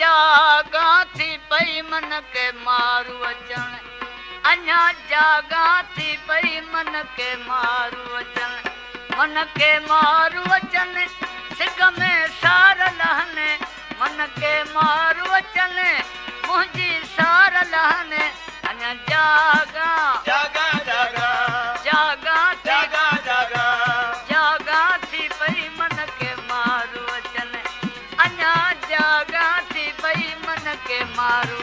जागा थी पई मन के मारू अचण अञा जागा थी पई मन के मारू अचण मन के मारू अचन सिग में सार लहने मन के मारू अचन मुंहिंजी सार लहने अञा जागा जागा जागा जागा जागा जागा जागा थी पई मन के मारू अचन अञा जागा थी पई मन के मारू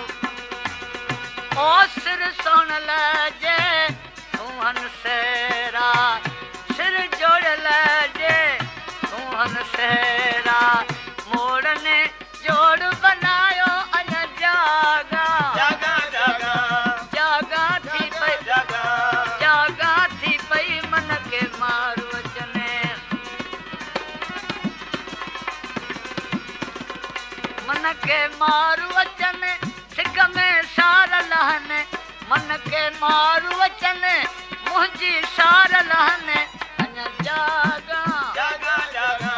ओ सिर सुन लजे सुहन सेरा सिर जोड़ लजे सुहन सेरा मोड़ ने जोड़ बनायो अञा जागा जागा जागा जागा थी पई जागा जागा थी पई मन के मारू अचने मन के मारू अचने सिग में सार लहने मन के मारू अचने मुंहिंजी सार लहने अञा जागा जागा जागा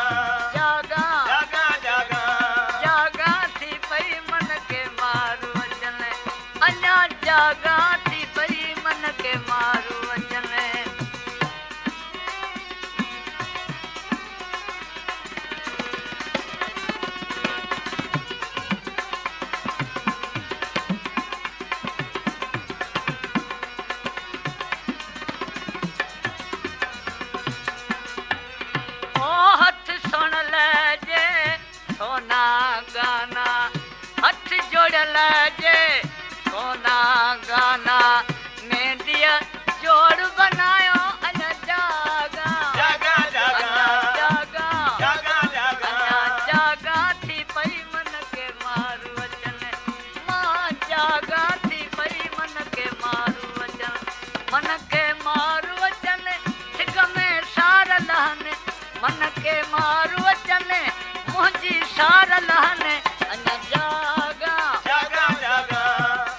जागा जागा जागा जागा थी पई मन के मारू अचने अञा जागा थी पई मन के मारू अचने ओ हथ सुन लजे सोना गाना हथ जोड़ लजे सोना गाना मेहंदिया जोड़ बनायो अञा जागा जागा जागा जागा जागा जागा अञा जागा थी पई मन के मारू अचन मां जागा थी पई मन के मारू अचन मन के मारू अचन सिग में सार लहने मन के मारू अचन मुंहिंजी सार लहने अञा जागा जागा जागा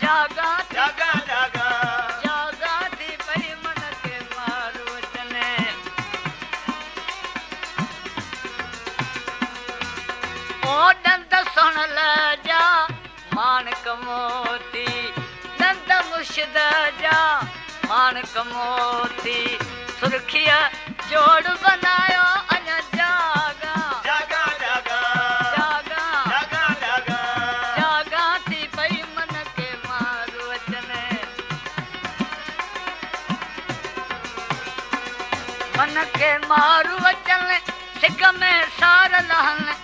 जागा जागा जागा जागा थी पई मन के मारू अचन ओ दंद सुन लजा माणक मोती दंद मुर्शिद जा माणक मोती सुर्खिया जोड़ बनायो अञा जागा जागा जागा जागा जागा जागा जागा थी पई मन के मारू अचने मन के मारू अचने सिग में सार लहने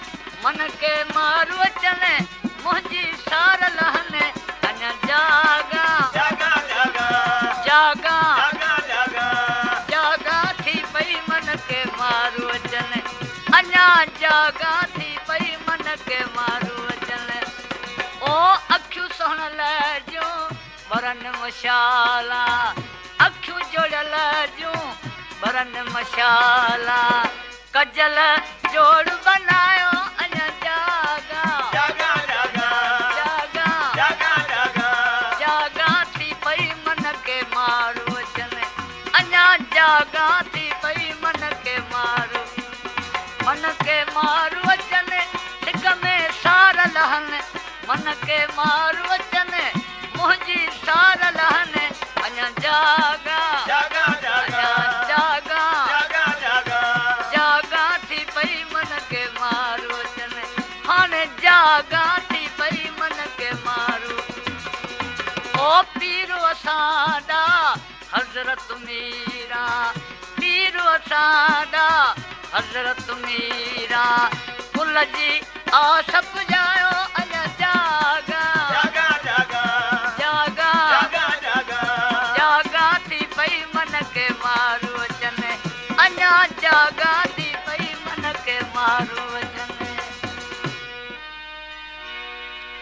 मन के मारू अचने मुंहिंजी सार लहने अञा जागा जागा जागा जागा जागा जागा जागा थी पई मन के मारू अचने अञा जागा थी पई मन के मारू अचने ओ अखियूं सुन लजूं बरन मशाला अखियूं जोड़ लजूं बरन मशाला कजल जोड़ बनायो अञा जागा जागा जागा जागा जागा जागा जागा थी पई मन के मारू अचने अञा जागा थी पई मन के मारू अचने सिग में सार लहने मन के मारू अचने मुंहिंजी सार लहने अञा जागा जागा अञा जागा जागा जागा जागा जागा थी पई मन के मारू अचने हाणे जागा थी पई मन के मारू ओ पीरो असांडा हज़रत मीरा पीरो असांडा हज़रत मीरा कुल जी आसप